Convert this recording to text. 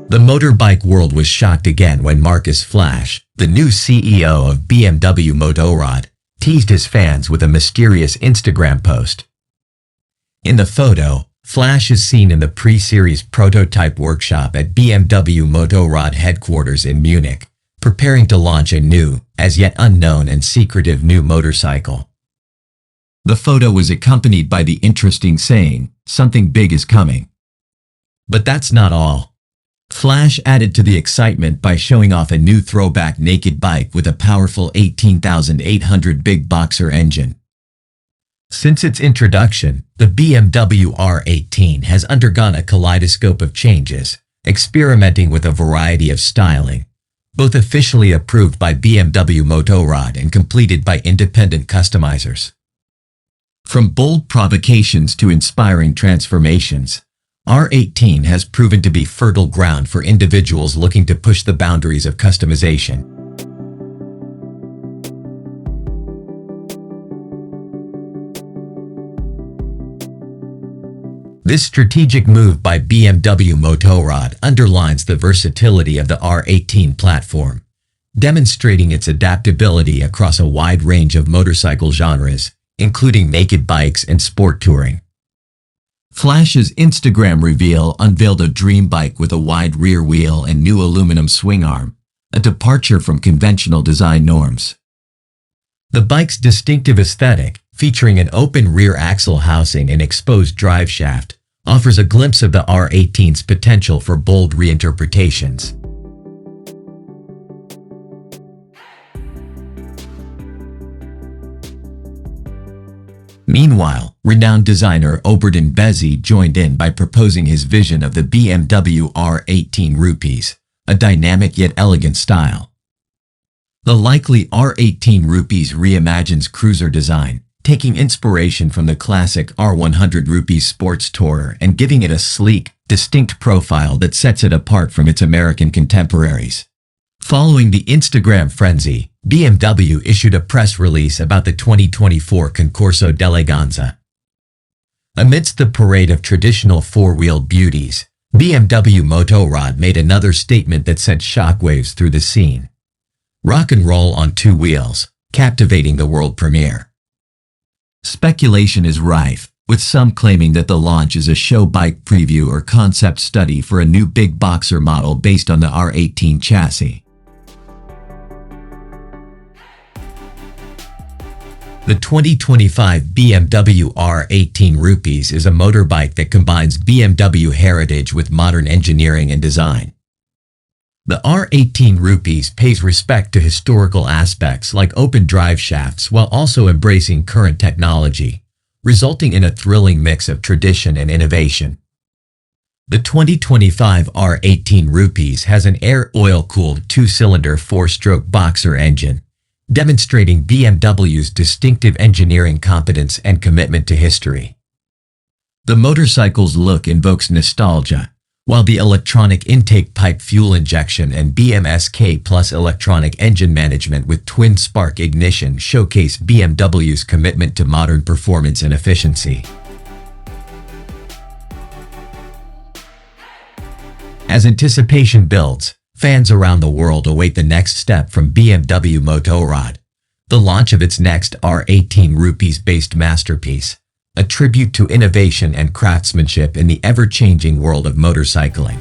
The motorbike world was shocked again when Markus Flasch, the new CEO of BMW Motorrad, teased his fans with a mysterious Instagram post. In the photo, Flasch is seen in the pre-series prototype workshop at BMW Motorrad headquarters in Munich, preparing to launch a new, as yet unknown and secretive new motorcycle. The photo was accompanied by the interesting saying, "Something big is coming." But that's not all. Flasch added to the excitement by showing off a new throwback naked bike with a powerful 18,800 big boxer engine. Since its introduction, the BMW R18 has undergone a kaleidoscope of changes, experimenting with a variety of styling, both officially approved by BMW Motorrad and completed by independent customizers. From bold provocations to inspiring transformations, R18 has proven to be fertile ground for individuals looking to push the boundaries of customization. This strategic move by BMW Motorrad underlines the versatility of the R18 platform, demonstrating its adaptability across a wide range of motorcycle genres, including naked bikes and sport touring. Flasch's Instagram reveal unveiled a dream bike with a wide rear wheel and new aluminum swing arm, a departure from conventional design norms. The bike's distinctive aesthetic, featuring an open rear axle housing and exposed drive shaft, offers a glimpse of the R18's potential for bold reinterpretations. Meanwhile, renowned designer Oberdan Bezi joined in by proposing his vision of the BMW R18 Rupees, a dynamic yet elegant style. The likely R18 Rupees reimagines cruiser design, taking inspiration from the classic R100 Rupees sports tourer and giving it a sleek, distinct profile that sets it apart from its American contemporaries. Following the Instagram frenzy, BMW issued a press release about the 2024 Concorso d'Eleganza. Amidst the parade of traditional four-wheeled beauties, BMW Motorrad made another statement that sent shockwaves through the scene. Rock and roll on two wheels, captivating the world premiere. Speculation is rife, with some claiming that the launch is a show bike preview or concept study for a new big boxer model based on the R18 chassis. The 2025 BMW R18 Rupees is a motorbike that combines BMW heritage with modern engineering and design. The R18 Rupees pays respect to historical aspects like open drive shafts while also embracing current technology, resulting in a thrilling mix of tradition and innovation. The 2025 R18 Rupees has an air oil-cooled two-cylinder four-stroke boxer engine, demonstrating BMW's distinctive engineering competence and commitment to history. The motorcycle's look invokes nostalgia, while the electronic intake pipe fuel injection and BMS-K plus electronic engine management with twin-spark ignition showcase BMW's commitment to modern performance and efficiency. As anticipation builds, fans around the world await the next step from BMW Motorrad, the launch of its next R18 Rupees-based masterpiece, a tribute to innovation and craftsmanship in the ever-changing world of motorcycling.